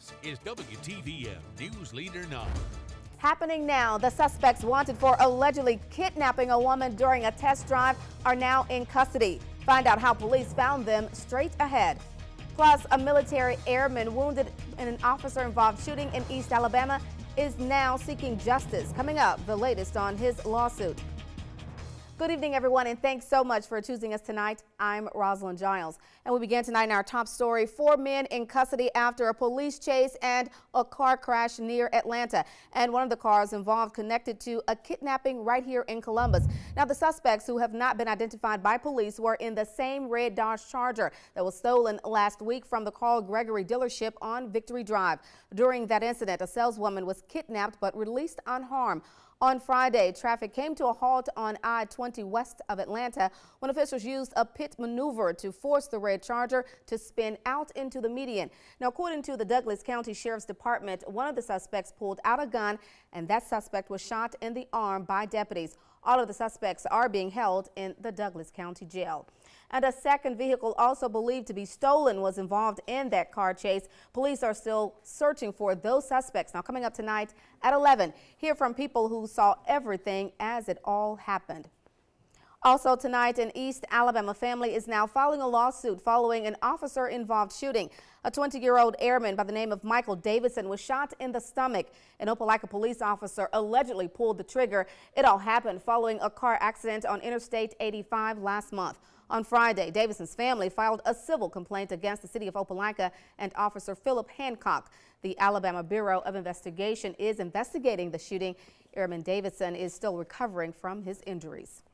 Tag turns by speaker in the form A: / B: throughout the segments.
A: This is WTVM News Leader 9.
B: Happening now, the suspects wanted for allegedly kidnapping a woman during a test drive are now in custody. Find out how police found them straight ahead. Plus, a military airman wounded in an officer-involved shooting in East Alabama is now seeking justice. Coming up, the latest on his lawsuit. Good evening, everyone, and thanks so much for choosing us tonight. I'm Rosalind Giles, and we begin tonight in our top story. 4 men in custody after a police chase and a car crash near Atlanta, and one of the cars involved connected to a kidnapping right here in Columbus. Now, the suspects, who have not been identified by police, were in the same red Dodge Charger that was stolen last week from the Carl Gregory dealership on Victory Drive. During that incident, a saleswoman was kidnapped but released unharmed. On Friday, traffic came to a halt on I-20 west of Atlanta when officials used a pit maneuver to force the red Charger to spin out into the median. Now, according to the Douglas County Sheriff's Department, one of the suspects pulled out a gun, and that suspect was shot in the arm by deputies. All of the suspects are being held in the Douglas County Jail. And a second vehicle, also believed to be stolen, was involved in that car chase. Police are still searching for those suspects. Now, coming up tonight at 11, hear from people who saw everything as it all happened. Also tonight, an East Alabama family is now filing a lawsuit following an officer-involved shooting. A 20-year-old airman by the name of Michael Davidson was shot in the stomach. An Opelika police officer allegedly pulled the trigger. It all happened following a car accident on Interstate 85 last month. On Friday, Davidson's family filed a civil complaint against the city of Opelika and Officer Philip Hancock. The Alabama Bureau of Investigation is investigating the shooting. Airman Davidson is still recovering from his injuries.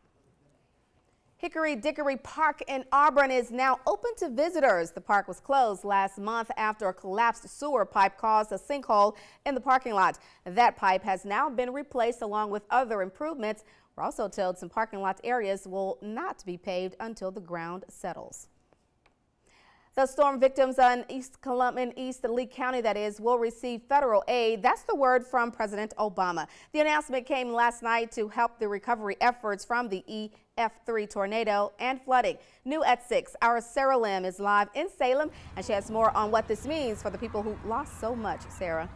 B: Hickory Dickory Park in Auburn is now open to visitors. The park was closed last month after a collapsed sewer pipe caused a sinkhole in the parking lot. That pipe has now been replaced along with other improvements. We're also told some parking lot areas will not be paved until the ground settles. The storm victims in East Lee County, that is, will receive federal aid. That's the word from President Obama. The announcement came last night to help the recovery efforts from the EF3 tornado and flooding. New at 6, our Sarah Lim is live in Salem, and she has more on what this means for the people who lost so much. Sarah.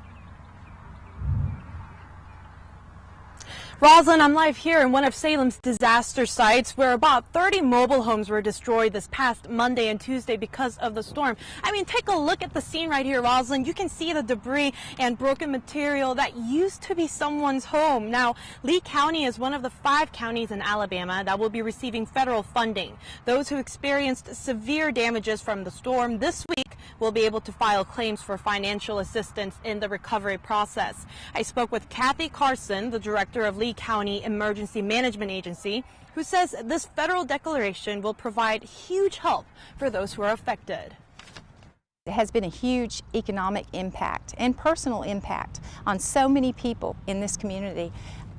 C: Rosalind, I'm live here in one of Salem's disaster sites where about 30 mobile homes were destroyed this past Monday and Tuesday because of the storm. I mean, take a look at the scene right here, Rosalind. You can see the debris and broken material that used to be someone's home. Now, Lee County is one of the 5 counties in Alabama that will be receiving federal funding. Those who experienced severe damages from the storm this week will be able to file claims for financial assistance in the recovery process. I spoke with Kathy Carson, the director of Lee County Emergency Management Agency, who says this federal declaration will provide huge help for those who are affected.
D: It has been a huge economic impact and personal impact on so many people in this community.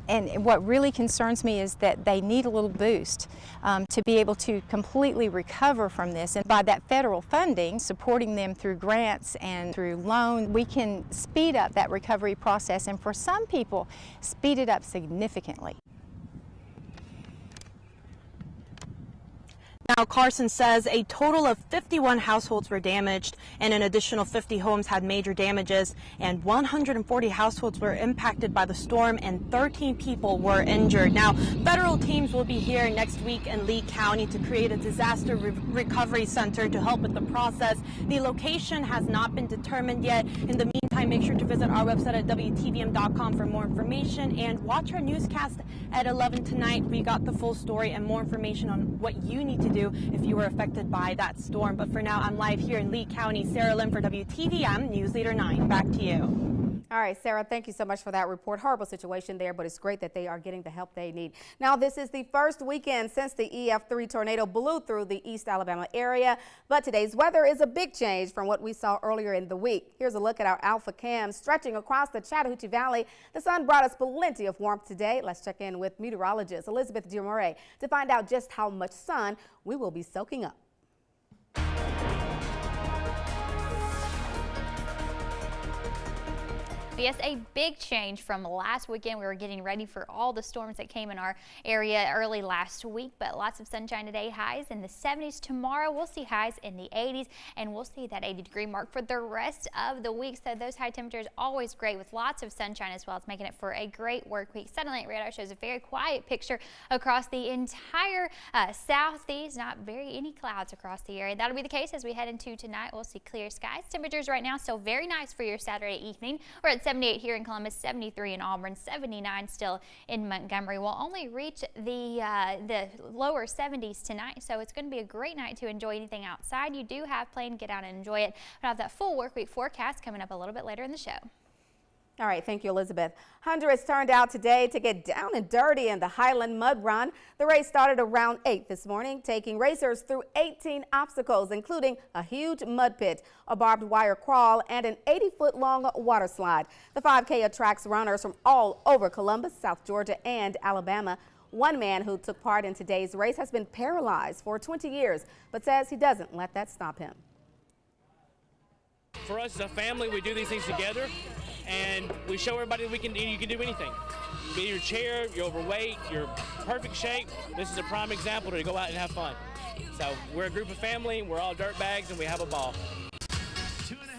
D: And what really concerns me is that they need a little boost to be able to completely recover from this. And by that federal funding, supporting them through grants and through loans, we can speed up that recovery process, and for some people, speed it up significantly.
C: Now, Carson says a total of 51 households were damaged, and an additional 50 homes had major damages, and 140 households were impacted by the storm, and 13 people were injured. Now, federal teams will be here next week in Lee County to create a disaster recovery center to help with the process. The location has not been determined yet. In the meantime, make sure to visit our website at WTVM.com for more information, and watch our newscast at 11 tonight. We got the full story and more information on what you need to do if you were affected by that storm. But for now, I'm live here in Lee County. Sarah Lim for WTVM News Leader 9. Back to you.
B: All right, Sarah, thank you so much for that report. Horrible situation there, but it's great that they are getting the help they need. Now, this is the first weekend since the EF3 tornado blew through the East Alabama area, but today's weather is a big change from what we saw earlier in the week. Here's a look at our Alpha Cam stretching across the Chattahoochee Valley. The sun brought us plenty of warmth today. Let's check in with meteorologist Elizabeth DeMoray to find out just how much sun we will be soaking up.
E: Yes, a big change from last weekend. We were getting ready for all the storms that came in our area early last week, but lots of sunshine today. Highs in the 70s. Tomorrow we'll see highs in the 80s, and we'll see that 80-degree mark for the rest of the week. So those high temperatures always great with lots of sunshine as well. It's making it for a great work week. Satellite radar shows a very quiet picture across the entire southeast. Not very any clouds across the area. That'll be the case as we head into tonight. We'll see clear skies. Temperatures right now still very nice for your Saturday evening. We're at 78 here in Columbus, 73 in Auburn, 79 still in Montgomery. We'll only reach the lower 70s tonight, so it's going to be a great night to enjoy anything outside you do have planned. Get out and enjoy it. We'll have that full work week forecast coming up a little bit later in the show.
B: All right, thank you, Elizabeth. Hundreds turned out today to get down and dirty in the Highland Mud Run. The race started around 8 this morning, taking racers through 18 obstacles, including a huge mud pit, a barbed wire crawl, and an 80-foot-long water slide. The 5K attracts runners from all over Columbus, South Georgia, and Alabama. One man who took part in today's race has been paralyzed for 20 years, but says he doesn't let that stop him.
F: For us as a family, we do these things together, and we show everybody you can do anything. Be in your chair, you're overweight, you're perfect shape. This is a prime example to go out and have fun. So we're a group of family, we're all dirt bags, and we have a ball.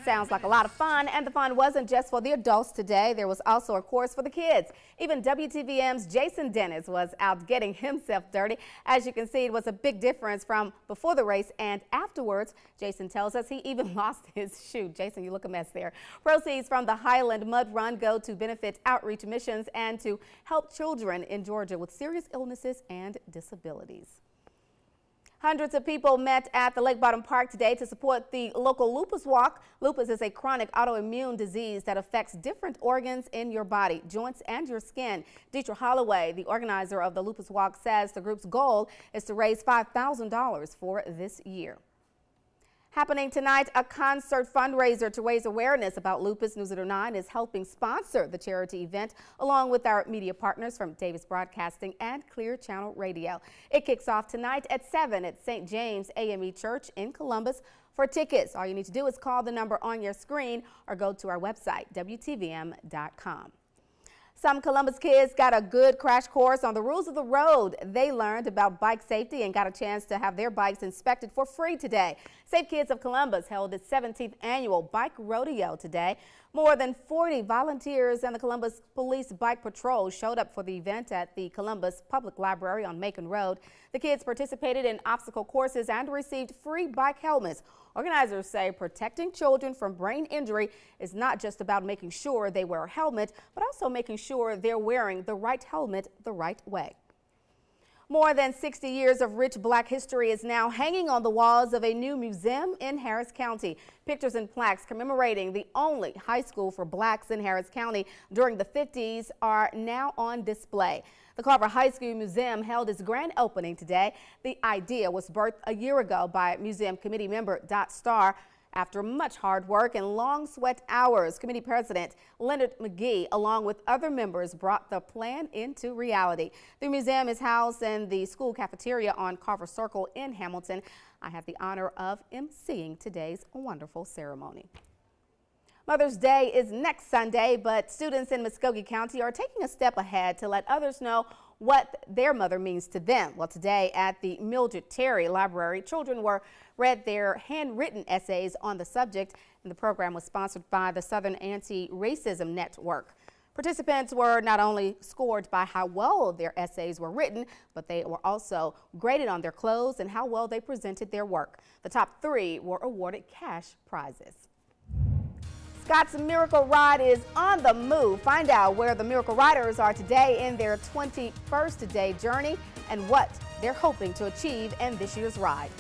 B: Sounds like a lot of fun, and the fun wasn't just for the adults today. There was also a course for the kids. Even WTVM's Jason Dennis was out getting himself dirty. As you can see, it was a big difference from before the race and afterwards. Jason tells us he even lost his shoe. Jason, you look a mess there. Proceeds from the Highland Mud Run go to benefit outreach missions and to help children in Georgia with serious illnesses and disabilities. Hundreds of people met at the Lake Bottom Park today to support the local lupus walk. Lupus is a chronic autoimmune disease that affects different organs in your body, joints, and your skin. Deidre Holloway, the organizer of the lupus walk, says the group's goal is to raise $5,000 for this year. Happening tonight, a concert fundraiser to raise awareness about lupus. News 9 is helping sponsor the charity event along with our media partners from Davis Broadcasting and Clear Channel Radio. It kicks off tonight at 7 at St. James AME Church in Columbus. For tickets, all you need to do is call the number on your screen or go to our website, WTVM.com. Some Columbus kids got a good crash course on the rules of the road. They learned about bike safety and got a chance to have their bikes inspected for free today. Safe Kids of Columbus held its 17th annual bike rodeo today. More than 40 volunteers and the Columbus Police Bike Patrol showed up for the event at the Columbus Public Library on Macon Road. The kids participated in obstacle courses and received free bike helmets. Organizers say protecting children from brain injury is not just about making sure they wear a helmet, but also making sure they're wearing the right helmet the right way. More than 60 years of rich black history is now hanging on the walls of a new museum in Harris County. Pictures and plaques commemorating the only high school for blacks in Harris County during the 50s are now on display. The Carver High School Museum held its grand opening today. The idea was birthed a year ago by museum committee member Dot Starr. After much hard work and long sweat hours, committee president Leonard McGee, along with other members, brought the plan into reality. The museum is housed in the school cafeteria on Carver Circle in Hamilton. I have the honor of emceeing today's wonderful ceremony. Mother's Day is next Sunday, but students in Muskogee County are taking a step ahead to let others know what their mother means to them. Well, today at the Mildred Terry Library, children read their handwritten essays on the subject, and the program was sponsored by the Southern Anti-Racism Network. Participants were not only scored by how well their essays were written, but they were also graded on their clothes and how well they presented their work. The top 3 were awarded cash prizes. Scott's Miracle Ride is on the move. Find out where the Miracle Riders are today in their 21st day journey and what they're hoping to achieve in this year's ride.